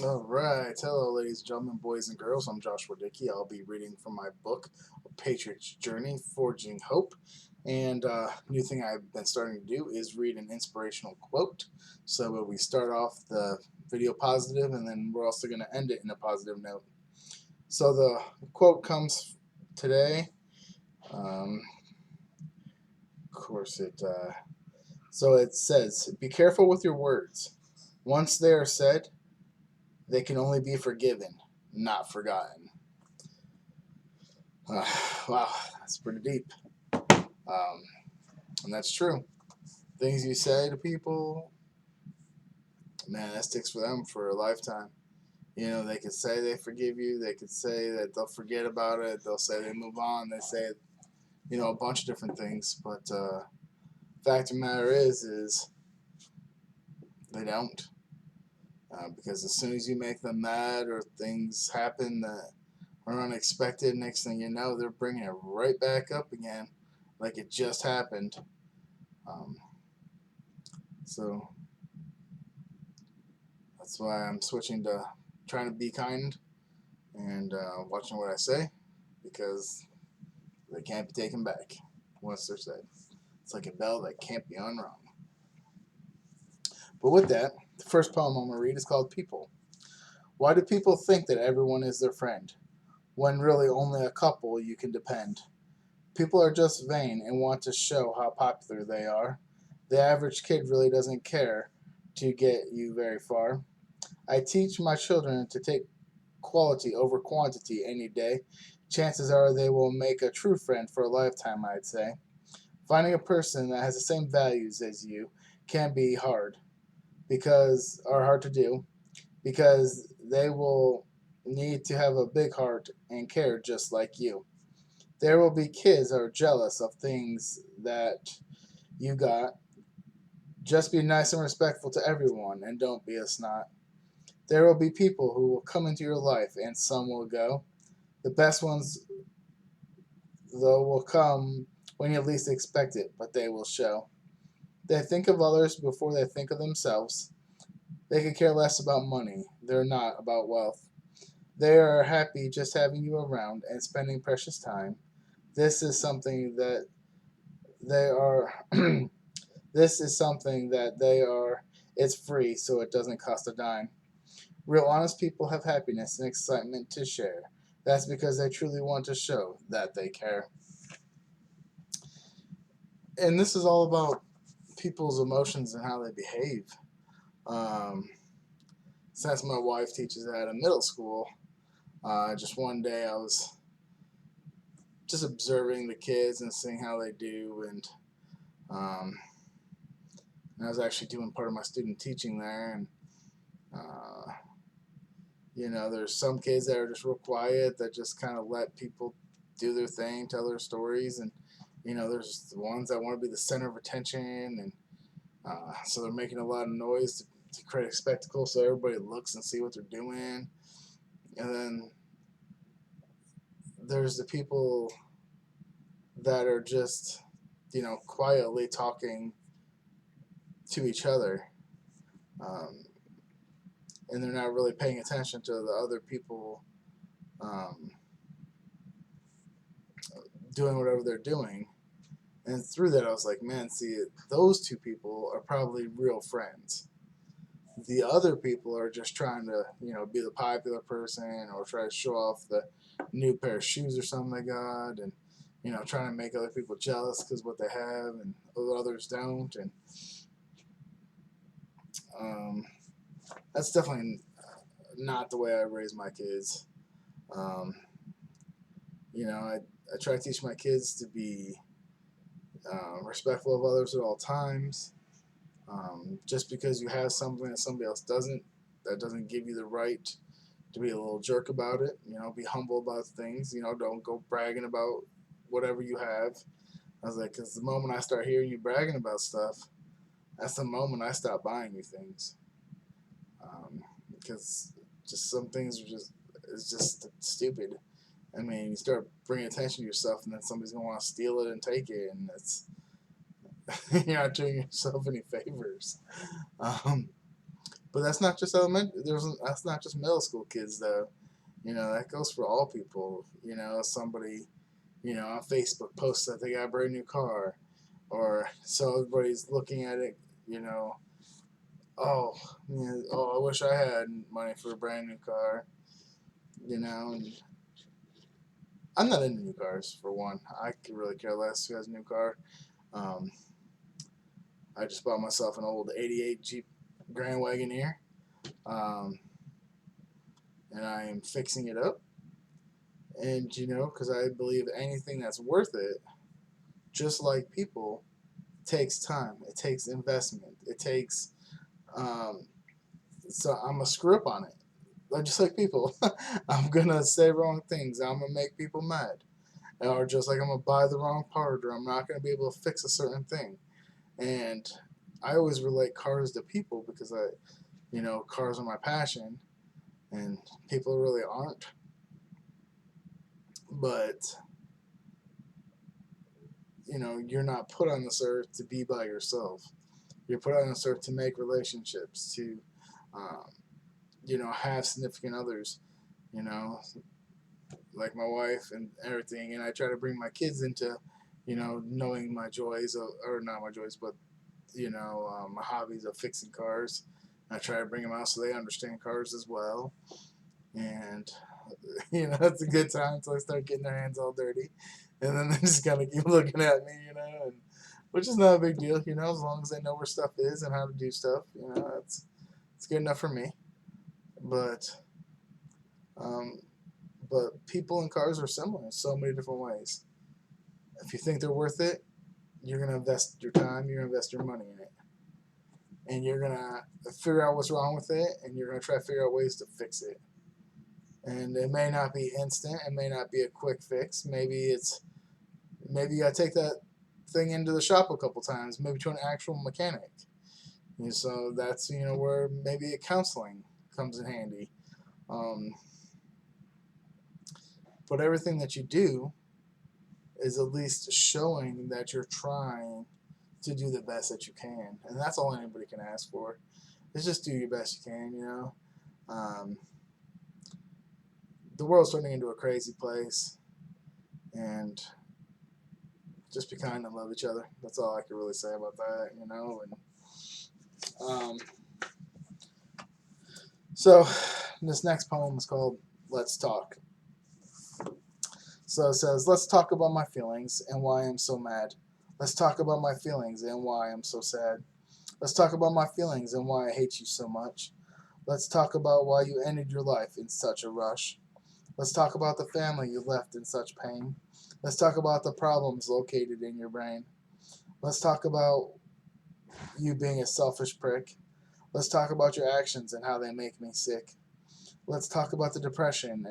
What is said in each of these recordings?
All right. Hello, ladies and gentlemen, boys and girls. I'm Joshua Dickey. I'll be reading from my book, A Patriot's Journey Forging Hope. And new thing I've been starting to do is read an inspirational quote. So we start off the video positive, and then we're also going to end it in a positive note. So the quote comes today. Um, of course, so it says, "Be careful with your words. Once they are said, they can only be forgiven, not forgotten." Uh, wow, that's pretty deep. Um, and that's true. Things you say to people, man, that sticks for them for a lifetime. You know, they could say they forgive you. They could say that they'll forget about it. They'll say they move on. They say, a bunch of different things. But fact of the matter is they don't. Because as soon as you make them mad or things happen that are unexpected, next thing you know, they're bringing it right back up again, like it just happened. Um, so that's why I'm switching to trying to be kind and watching what I say because they can't be taken back once they're said. It's like a bell that can't be unrung. But with that, the first poem I'm going to read is called People. Why do people think that everyone is their friend when really only a couple you can depend? People are just vain and want to show how popular they are. The average kid really doesn't care to get you very far. I teach my children to take quality over quantity any day. Chances are they will make a true friend for a lifetime, I'd say. Finding a person that has the same values as you can be hard because are hard to do because they will need to have a big heart and care just like you. There will be kids that are jealous of things that you got. Just be nice and respectful to everyone and don't be a snot. There will be people who will come into your life and some will go. The best ones, though, will come when you least expect it, but they will show. They think of others before they think of themselves. They could care less about money. They're not about wealth. They are happy just having you around and spending precious time. This is something that they are. This is something that they are. It's free, so it doesn't cost a dime. Real honest people have happiness and excitement to share. That's because they truly want to show that they care. And this is all about people's emotions and how they behave. Um, since my wife teaches at a middle school, just one day I was just observing the kids and seeing how they do, um, and I was actually doing part of my student teaching there, and uh, there's some kids that are just real quiet that just kind of let people do their thing, tell their stories, and there's the ones that want to be the center of attention, and so they're making a lot of noise to create a spectacle, so everybody looks and see what they're doing, and then there's the people that are just quietly talking to each other, um, and they're not really paying attention to the other people um, doing whatever they're doing. And through that, I was like, man, see, those two people are probably real friends. The other people are just trying to, be the popular person or try to show off the new pair of shoes or something they got, and trying to make other people jealous because what they have and others don't, and um, that's definitely not the way I raise my kids. Um, I try to teach my kids to be respectful of others at all times. Just because you have something that somebody else doesn't, that doesn't give you the right to be a little jerk about it. Be humble about things. Don't go bragging about whatever you have. I was like, because the moment I start hearing you bragging about stuff, that's the moment I stop buying you things. Because just some things are just it's just stupid. I mean, you start bringing attention to yourself, and then somebody's gonna want to steal it and take it, and you're not doing yourself any favors. Um, But that's not just elementary. That's not just middle school kids though. That goes for all people. Somebody on Facebook posts that they got a brand new car, or so everybody's looking at it. You know, oh, I wish I had money for a brand new car. And I'm not into new cars for one. I could really care less who has a new car. Um, I just bought myself an old '88 Jeep Grand Wagoneer, um, and I am fixing it up. And because I believe anything that's worth it, just like people, takes time. It takes investment. It takes. Um, so I'm gonna screw up on it, just like people. I'm gonna say wrong things. I'm gonna make people mad, or just like I'm gonna buy the wrong part, or I'm not gonna be able to fix a certain thing. And I always relate cars to people because cars are my passion, and people really aren't. But you're not put on this earth to be by yourself. You're put on this earth to make relationships, to um, have significant others. You know, like my wife and everything. And I try to bring my kids into, knowing my joys or not my joys, but my hobbies of fixing cars. I try to bring them out so they understand cars as well. And it's a good time until they start getting their hands all dirty, and then they just kind of keep looking at me, and which is not a big deal, as long as they know where stuff is and how to do stuff, it's good enough for me. But um, but people and cars are similar in so many different ways. If you think they're worth it, you're gonna invest your time, you're gonna invest your money in it, and you're gonna figure out what's wrong with it, and you're gonna try to figure out ways to fix it. And it may not be instant, it may not be a quick fix. Maybe you gotta take that thing into the shop a couple times, maybe to an actual mechanic. So that's where maybe a counseling comes in handy. Um, but everything that you do is at least showing that you're trying to do the best that you can, and that's all anybody can ask for. Is just do your best you can. Um, the world's turning into a crazy place, and just be kind and love each other. That's all I can really say about that. And so this next poem is called "Let's Talk." So it says, "Let's talk about my feelings and why I'm so mad. Let's talk about my feelings and why I'm so sad. Let's talk about my feelings and why I hate you so much. Let's talk about why you ended your life in such a rush. Let's talk about the family you left in such pain. Let's talk about the problems located in your brain. Let's talk about you being a selfish prick. Let's talk about your actions and how they make me sick. Let's talk about the depression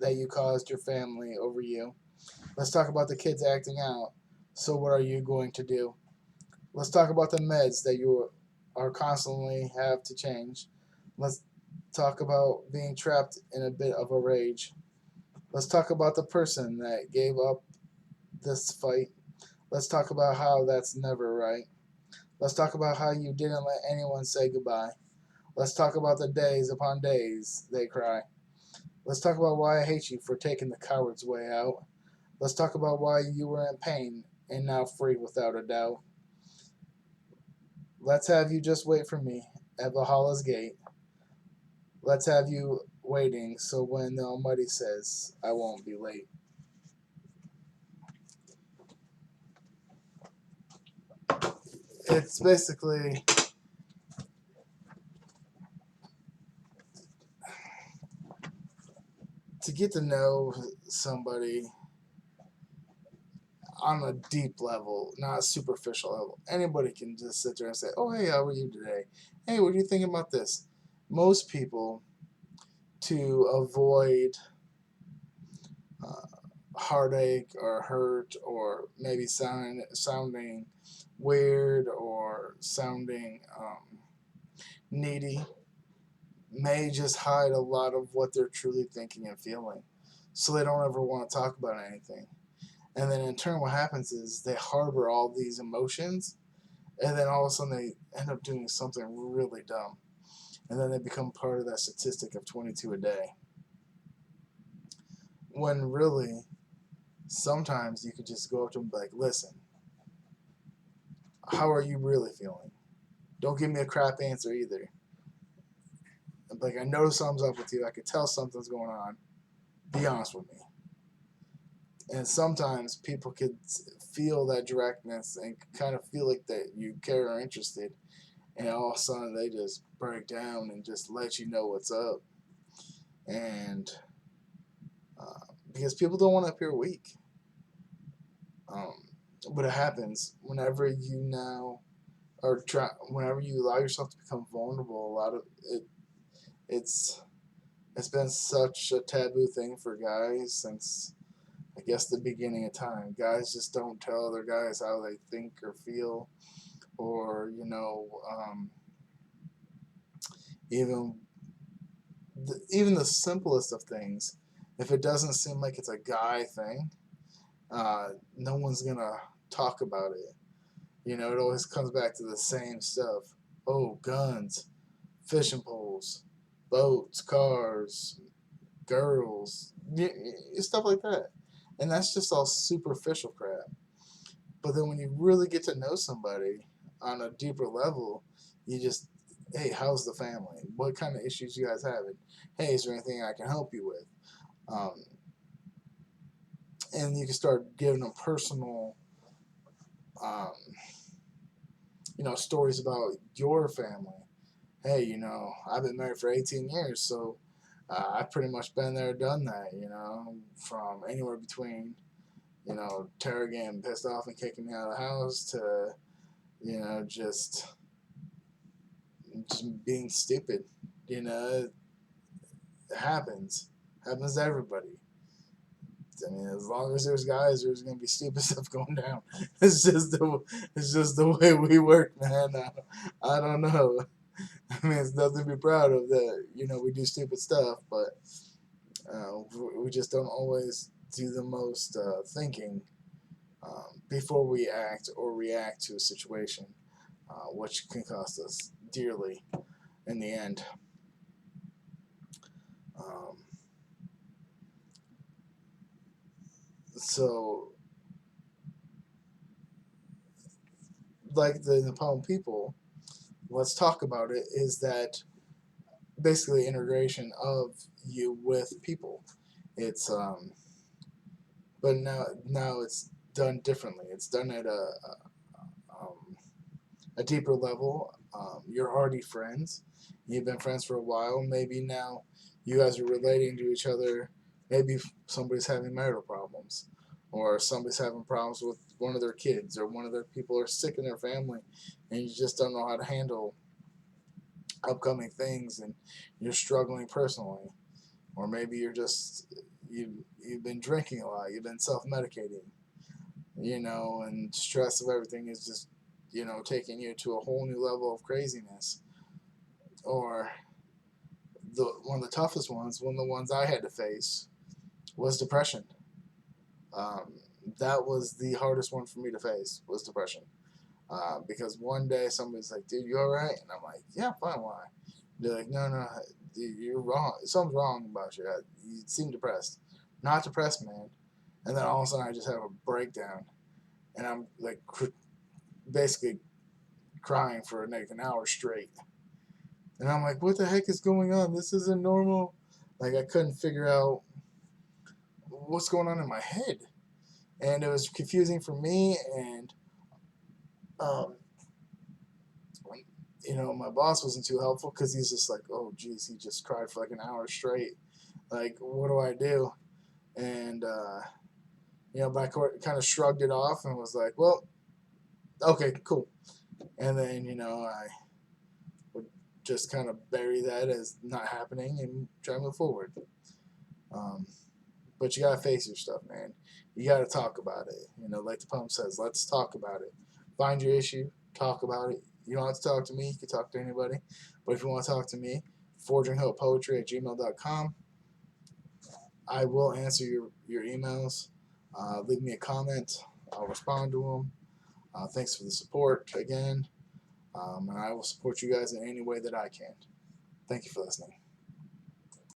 that you caused your family over you. Let's talk about the kids acting out. So what are you going to do? Let's talk about the meds that you are constantly have to change. Let's talk about being trapped in a bit of a rage. Let's talk about the person that gave up this fight. Let's talk about how that's never right. Let's talk about how you didn't let anyone say goodbye. Let's talk about the days upon days they cry. Let's talk about why I hate you for taking the coward's way out. Let's talk about why you were in pain and now free without a doubt. Let's have you just wait for me at Valhalla's gate. Let's have you waiting so when the Almighty says, I won't be late. It's basically to get to know somebody on a deep level, not a superficial level. Anybody can just sit there and say, "Oh, hey, how are you today? Hey, what are you thinking about this?" Most people, to avoid uh, heartache or hurt or maybe sounding weird or sounding needy, may just hide a lot of what they're truly thinking and feeling, so they don't ever want to talk about anything. And then in turn, what happens is they harbor all these emotions, and then all of a sudden they end up doing something really dumb. and then they become part of that statistic of 22 a day. When really, sometimes you could just go up to them and be like, listen, how are you really feeling? Don't give me a crap answer either. Like, I know something's up with you. I could tell something's going on. Be honest with me. And sometimes people could feel that directness and kind of feel like that you care or interested, and all of a sudden they just break down and just let you know what's up. And because people don't want to appear weak, um, but it happens whenever you now whenever you allow yourself to become vulnerable. A lot of it, it's it's been such a taboo thing for guys since I guess the beginning of time. Guys just don't tell other guys how they think or feel, or even even the simplest of things. If it doesn't seem like it's a guy thing, no one's gonna talk about it. It always comes back to the same stuff. Oh, guns, fishing poles, boats, cars, girls, stuff like that. And that's just all superficial crap. But then when you really get to know somebody on a deeper level, you just, hey, how's the family? What kind of issues you guys having? Hey, is there anything I can help you with? Um, and you can start giving them personal, um, stories about your family. Hey, I've been married for 18 years, so I've pretty much been there, done that, from anywhere between, Tara getting pissed off and kicking me out of the house to, just being stupid. It happens. Happens to everybody. I mean, as long as there's guys, there's gonna be stupid stuff going down. It's just the way we work, man. I don't know. I mean, it's nothing to be proud of that. We do stupid stuff, but we just don't always do the most thinking before we act or react to a situation, which can cost us dearly in the end. Um, so, like the poem "People," let's talk about it. Is that basically integration of you with people? It's but now it's done differently. It's done at a deeper level. You're already friends. You've been friends for a while. Maybe now you guys are relating to each other. Maybe somebody's having marital problems, or somebody's having problems with one of their kids, or one of their people are sick in their family, and you just don't know how to handle upcoming things, and you're struggling personally, or maybe you've been drinking a lot. You've been self medicating, and stress of everything is just, taking you to a whole new level of craziness. Or one of the toughest ones, one of the ones I had to face, was depression. Um, that was the hardest one for me to face, was depression. Because one day somebody's like, dude, you all right? And I'm like, yeah, fine, why? They're like, no, no, dude, you're wrong. Something's wrong about you. You seem depressed. Not depressed, man. And then all of a sudden I just have a breakdown. And I'm like basically crying for like an hour straight. And I'm like, what the heck is going on? This isn't normal. Like, I couldn't figure out what's going on in my head. And it was confusing for me. And, um, my boss wasn't too helpful because he's just like, oh, geez, he just cried for like an hour straight. Like, what do I do? And, but I kind of shrugged it off and was like, well, okay, cool. And then, I would just kind of bury that as not happening and try to move forward. Um, but you gotta face your stuff, man. You gotta talk about it. Like the poem says, let's talk about it. Find your issue, talk about it. You don't have to talk to me. You can talk to anybody. But if you want to talk to me, forginghopepoetry@gmail.com. I will answer your emails. Leave me a comment. I'll respond to them. Thanks for the support again. And I will support you guys in any way that I can. Thank you for listening.